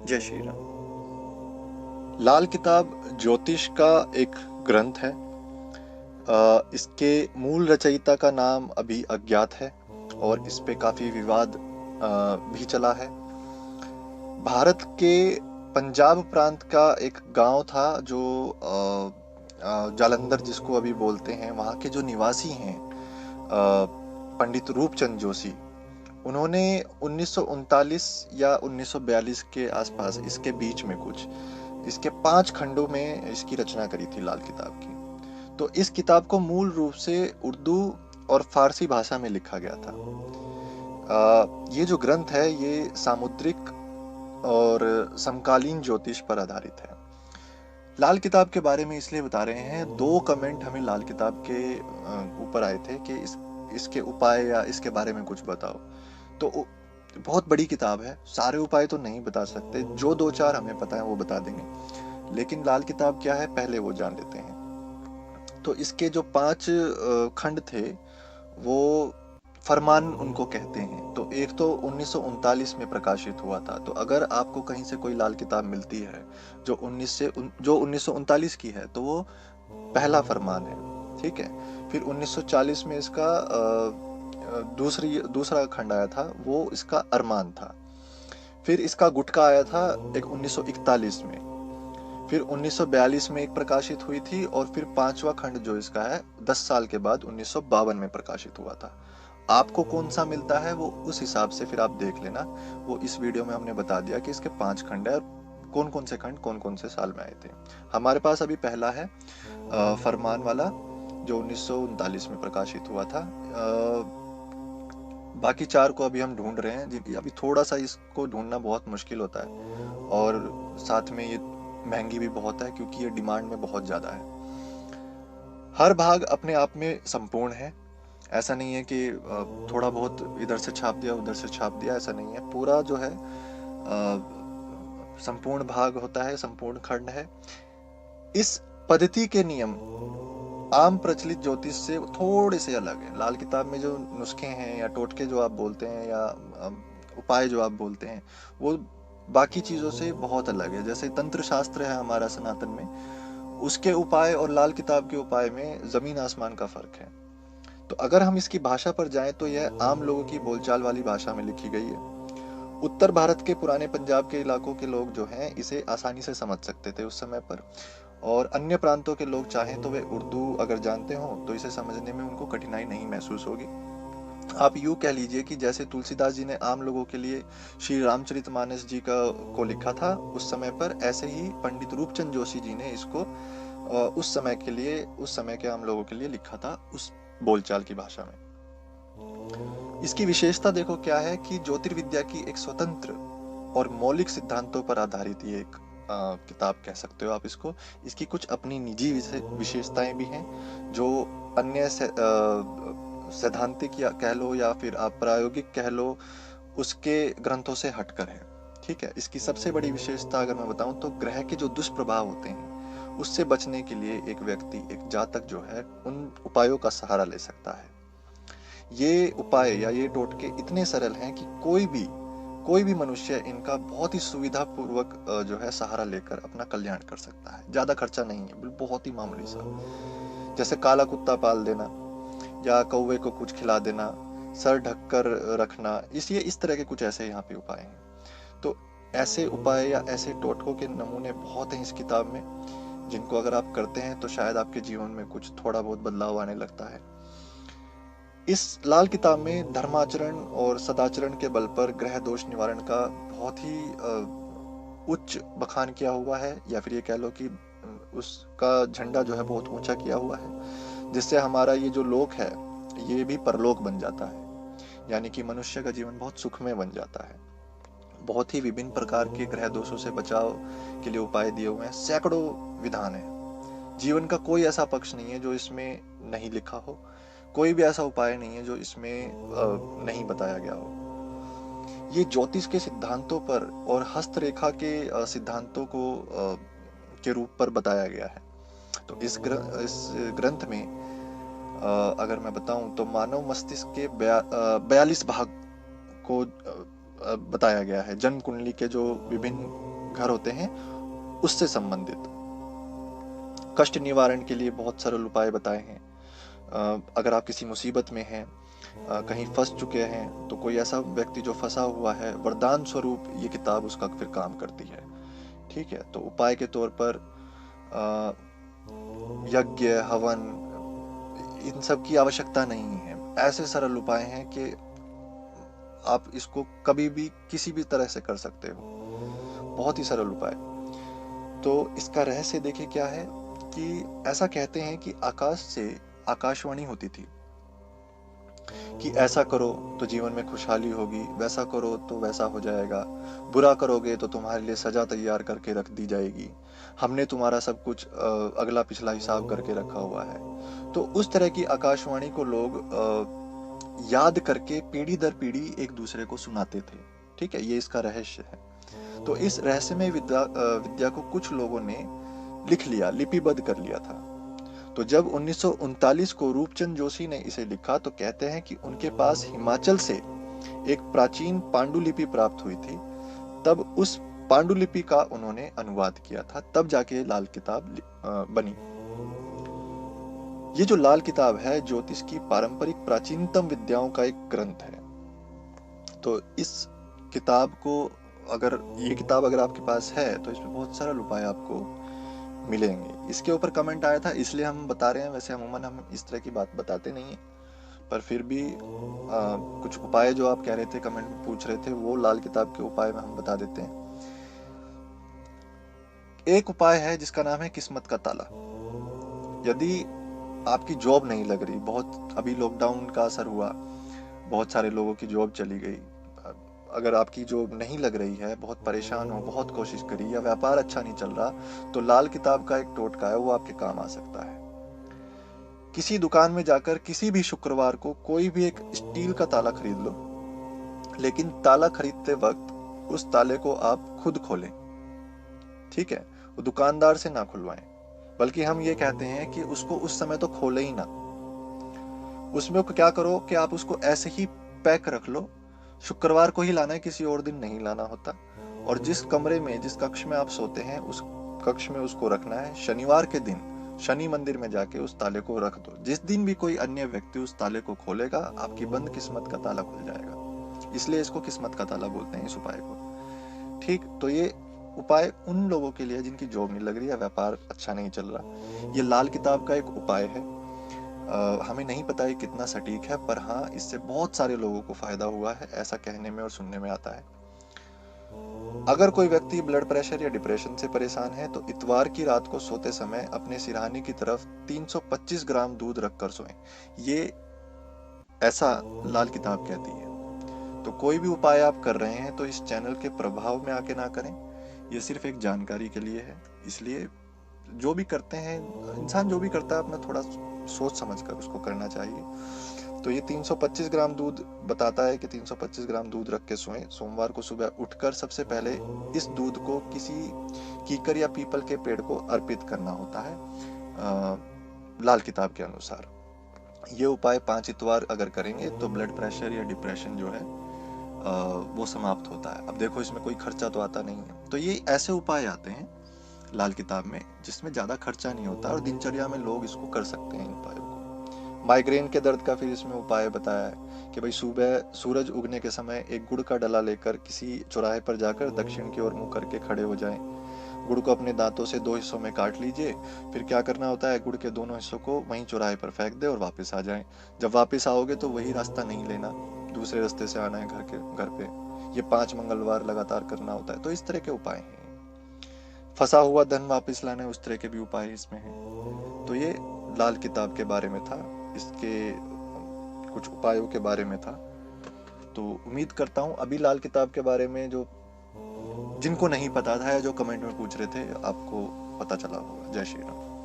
जय श्री राम। लाल किताब ज्योतिष का एक ग्रंथ है। इसके मूल रचयिता का नाम अभी अज्ञात है और इस पे काफी विवाद भी चला है। भारत के पंजाब प्रांत का एक गांव था जो जालंधर जिसको अभी बोलते हैं, वहाँ के जो निवासी हैं पंडित रूपचंद जोशी, उन्होंने 1939 या 1942 के आसपास, इसके बीच में कुछ, इसके 5 खंडों में इसकी रचना करी थी लाल किताब की। तो इस किताब को मूल रूप से उर्दू और फारसी भाषा में लिखा गया था। ये जो ग्रंथ है ये सामुद्रिक और समकालीन ज्योतिष पर आधारित है। लाल किताब के बारे में इसलिए बता रहे हैं, 2 कमेंट हमें लाल किताब के ऊपर आए थे कि इसके उपाय या इसके बारे में कुछ बताओ। तो बहुत बड़ी किताब है, सारे उपाय तो नहीं बता सकते, जो 2-4 हमें पता है वो बता देंगे। लेकिन लाल किताब क्या है पहले वो जान लेते हैं। तो इसके जो 5 खंड थे वो फरमान उनको कहते हैं। तो एक तो 1939 में प्रकाशित हुआ था। तो अगर आपको कहीं से कोई लाल किताब मिलती है जो 1939 की है, तो वो पहला फरमान है। ठीक है। फिर 1940 में इसका दूसरा खंड आया था, वो इसका अरमान था। फिर इसका गुटका आया था एक 1941 में। फिर 1942 में एक प्रकाशित हुई थी और फिर 5वां खंड जो इसका है 10 साल के बाद 1952 में प्रकाशित हुआ था। आपको कौन सा मिलता है वो उस हिसाब से फिर आप देख लेना। वो इस वीडियो में हमने बता दिया कि इसके 5 खंड है और कौन कौन से खंड कौन कौन से साल में आए थे। हमारे पास अभी पहला है फरमान वाला, जो 1939 में प्रकाशित हुआ था। बाकी 4 को अभी हम ढूंढ रहे हैं। अभी थोड़ा सा इसको ढूंढना बहुत मुश्किल होता है और साथ में ये महंगी भी बहुत है क्योंकि ये डिमांड में बहुत ज़्यादा है। हर भाग अपने आप में संपूर्ण है। ऐसा नहीं है कि थोड़ा बहुत इधर से छाप दिया उधर से छाप दिया, ऐसा नहीं है। पूरा जो है संपूर्ण भाग होता है, संपूर्ण खंड है। इस पद्धति के नियम आम प्रचलित ज्योतिष से थोड़े से अलग है। लाल किताब में जो नुस्खे हैं या टोटके जो आप बोलते हैं या उपाय जो आप बोलते हैं, वो बाकी चीज़ों से बहुत अलग है। जैसे तंत्र शास्त्र है हमारा सनातन में, उसके उपाय और लाल किताब के उपाय में जमीन आसमान का फर्क है। तो अगर हम इसकी भाषा पर जाएं तो यह आम लोगों की बोलचाल वाली भाषा में लिखी गई है। उत्तर भारत के पुराने पंजाब के इलाकों के लोग जो हैं इसे आसानी से समझ सकते थे उस समय पर, और अन्य प्रांतों के लोग चाहें तो वे उर्दू अगर जानते हो तो इसे समझने में उनको कठिनाई नहीं महसूस होगी। आप यूँ कह लीजिए कि जैसे तुलसीदास जी ने आम लोगों के लिए श्री रामचरितमानस जी का को लिखा था उस समय पर, ऐसे ही पंडित रूपचंद जोशी जी ने इसको उस समय के लिए, उस समय के आम लोगों के लिए लिखा था उस बोलचाल की भाषा में। इसकी विशेषता देखो क्या है कि ज्योतिर्विद्या की एक स्वतंत्र और मौलिक सिद्धांतों पर आधारित ये एक किताब कह सकते हो आप इसको। इसकी कुछ अपनी निजी विशेषताएं भी हैं जो अन्य सैद्धांतिक या कह लो या फिर आप प्रायोगिक कह लो उसके ग्रंथों से हटकर है। ठीक है। इसकी सबसे बड़ी विशेषता अगर मैं बताऊं तो ग्रह के जो दुष्प्रभाव होते हैं उससे बचने के लिए एक व्यक्ति, एक जातक जो है, उन उपायों का सहारा ले सकता है। ये उपाय या ये टोटके इतने सरल हैं कि कोई भी मनुष्य इनका बहुत ही सुविधा पूर्वक जो है सहारा लेकर अपना कल्याण कर सकता है। ज्यादा खर्चा नहीं है, बहुत ही मामूली सा। जैसे काला कुत्ता पाल देना या कौवे को कुछ खिला देना, सर ढककर रखना, इस तरह के कुछ ऐसे यहाँ पे उपाय हैं। तो ऐसे उपाय या ऐसे टोटकों के नमूने बहुत हैं इस किताब में, जिनको अगर आप करते हैं तो शायद आपके जीवन में कुछ थोड़ा बहुत बदलाव आने लगता है। इस लाल किताब में धर्माचरण और सदाचरण के बल पर ग्रह दोष निवारण का बहुत ही उच्च बखान किया हुआ है, या फिर ये कह लो कि उसका झंडा जो है बहुत ऊंचा किया हुआ है, जिससे हमारा ये जो लोक है ये भी परलोक बन जाता है। यानी कि मनुष्य का जीवन बहुत सुखमय बन जाता है। बहुत ही विभिन्न प्रकार के ग्रह दोषों से बचाव के लिए उपाय दिए हुए हैं, सैकड़ों विधान है। जीवन का कोई ऐसा पक्ष नहीं है जो इसमें नहीं लिखा हो, कोई भी ऐसा उपाय नहीं है जो इसमें नहीं बताया गया हो। ये ज्योतिष के सिद्धांतों पर और हस्तरेखा के सिद्धांतों को के रूप पर बताया गया है। तो इस ग्रंथ में अगर मैं बताऊं तो मानव मस्तिष्क के 42 भाग को बताया गया है। जन्म कुंडली के जो विभिन्न घर होते हैं उससे संबंधित। कष्ट निवारण के लिए बहुत सरल उपाय बताए हैं। अगर आप किसी मुसीबत में हैं, कहीं फंस चुके हैं, तो कोई ऐसा व्यक्ति जो फंसा हुआ है, वरदान स्वरूप ये किताब उसका फिर काम करती है। ठीक है, तो उपाय के तौर पर यज्ञ, हवन, इन सब की आवश्यकता नहीं है। ऐसे सरल उपाय हैं कि आप इसको कभी भी किसी भी तरह से कर सकते हो। बहुत ही सरल उपाय। तो इसका रहस्य देखिए क्या है कि ऐसा कहते हैं कि आकाश से आकाशवाणी होती थी कि ऐसा करो तो जीवन में खुशहाली होगी, वैसा करो तो वैसा हो जाएगा, बुरा करोगे तो तुम्हारे लिए सजा तैयार करके रख दी जाएगी, हमने तुम्हारा सब कुछ अगला पिछला हिसाब करके रखा हुआ है। तो उस तरह की आकाशवाणी को लोग याद करके पीढ़ी दर पीढ़ी एक दूसरे को सुनाते थे। ठीक है, ये इसका रहस्य है। तो इस रहस्यमय विद्या को कुछ लोगों ने लिख लिया, लिपिबद्ध कर लिया था। तो जब 1939 को रूपचंद जोशी ने इसे लिखा तो कहते हैं कि उनके पास हिमाचल से एक प्राचीन पांडुलिपि प्राप्त हुई थी। तब उस पांडुलिपि का उन्होंने अनुवाद किया था, तब जाके लाल किताब बनी। ये जो लाल किताब है ज्योतिष की पारंपरिक प्राचीनतम विद्याओं का एक ग्रंथ है। तो इस किताब को ये किताब अगर आपके पास है तो इसमें बहुत सरल उपाय आपको मिलेंगे। इसके ऊपर कमेंट आया था इसलिए हम बता रहे हैं, वैसे अमूमन हम इस तरह की बात बताते नहीं है, पर फिर भी कुछ उपाय जो आप कह रहे थे, कमेंट में पूछ रहे थे, वो लाल किताब के उपाय में हम बता देते हैं। एक उपाय है जिसका नाम है किस्मत का ताला। यदि आपकी जॉब नहीं लग रही, बहुत अभी लॉकडाउन का असर हुआ, बहुत सारे लोगों की जॉब चली गई, अगर आपकी जॉब नहीं लग रही है, बहुत परेशान हो, बहुत कोशिश करी, या व्यापार अच्छा नहीं चल रहा, तो लाल किताब का एक टोटका है, वो आपके काम आ सकता है। किसी दुकान में जाकर किसी भी शुक्रवार को कोई भी एक स्टील का ताला खरीद लो, लेकिन ताला खरीदते वक्त उस ताले को आप खुद खोलें। ठीक है, वो दुकानदार से ना खुलवाएं, बल्कि हम ये कहते हैं कि उसको उस समय तो खोले ही ना। उसमें क्या करो कि आप उसको ऐसे ही पैक रख लो। शुक्रवार को ही लाना है, किसी और दिन नहीं लाना होता। और जिस कमरे में, जिस कक्ष में आप सोते हैं, उस कक्ष में उसको रखना है। शनिवार के दिन शनि मंदिर में जाके उस ताले को रख दो। जिस दिन भी कोई अन्य व्यक्ति उस ताले को खोलेगा, आपकी बंद किस्मत का ताला खुल जाएगा। इसलिए इसको किस्मत का ताला बोलते हैं, इस उपाय को। ठीक, तो ये उपाय उन लोगों के लिए जिनकी जॉब नहीं लग रही या व्यापार अच्छा नहीं चल रहा। ये लाल किताब का एक उपाय है। हमें नहीं पता है कितना सटीक है, पर हाँ, इससे बहुत सारे लोगों को फायदा हुआ है, ऐसा कहने में और सुनने में आता है। अगर कोई व्यक्ति ब्लड प्रेशर या डिप्रेशन से परेशान है तो इतवार की रात को सोते समय अपने सिरहाने की तरफ 325 ग्राम दूध रखकर सोएं। ये ऐसा लाल किताब कहती है। तो कोई भी उपाय आप कर रहे हैं तो इस चैनल के प्रभाव में आके ना करें। ये सिर्फ एक जानकारी के लिए है। इसलिए जो भी करते हैं, इंसान जो भी करता है, अपना थोड़ा सोच समझ कर उसको करना चाहिए। तो ये 325 ग्राम दूध बताता है कि 325 ग्राम दूध रख के सोएं। सोमवार को सुबह उठकर सबसे पहले इस दूध को किसी कीकर या पीपल के पेड़ को अर्पित करना होता है, लाल किताब के अनुसार। ये उपाय 5 इतवार अगर करेंगे तो ब्लड प्रेशर या डिप्रेशन जो है वो समाप्त होता है। अब देखो, इसमें कोई खर्चा तो आता नहीं है। तो ये ऐसे उपाय आते हैं लाल किताब में जिसमें ज्यादा खर्चा नहीं होता और दिनचर्या में लोग इसको कर सकते हैं, इन उपायों को। माइग्रेन के दर्द का फिर इसमें उपाय बताया है कि भाई सुबह सूरज उगने के समय एक गुड़ का डला लेकर किसी चौराहे पर जाकर दक्षिण की ओर मुंह करके खड़े हो जाएं। गुड़ को अपने दांतों से 2 हिस्सों में काट लीजिए। फिर क्या करना होता है, गुड़ के दोनों हिस्सों को वहीं चौराहे पर फेंक दे और वापस आ जाएं। जब वापस आओगे तो वही रास्ता नहीं लेना, दूसरे रास्ते से आना है घर पे। ये 5 मंगलवार लगातार करना होता है। तो इस तरह के उपाय हैं। फंसा हुआ धन वापस लाना है, उस तरह के भी उपाय इसमें हैं। तो ये लाल किताब के बारे में था, इसके कुछ उपायों के बारे में था। तो उम्मीद करता हूँ अभी लाल किताब के बारे में जो जिनको नहीं पता था या जो कमेंट में पूछ रहे थे, आपको पता चला होगा। जय श्री राम।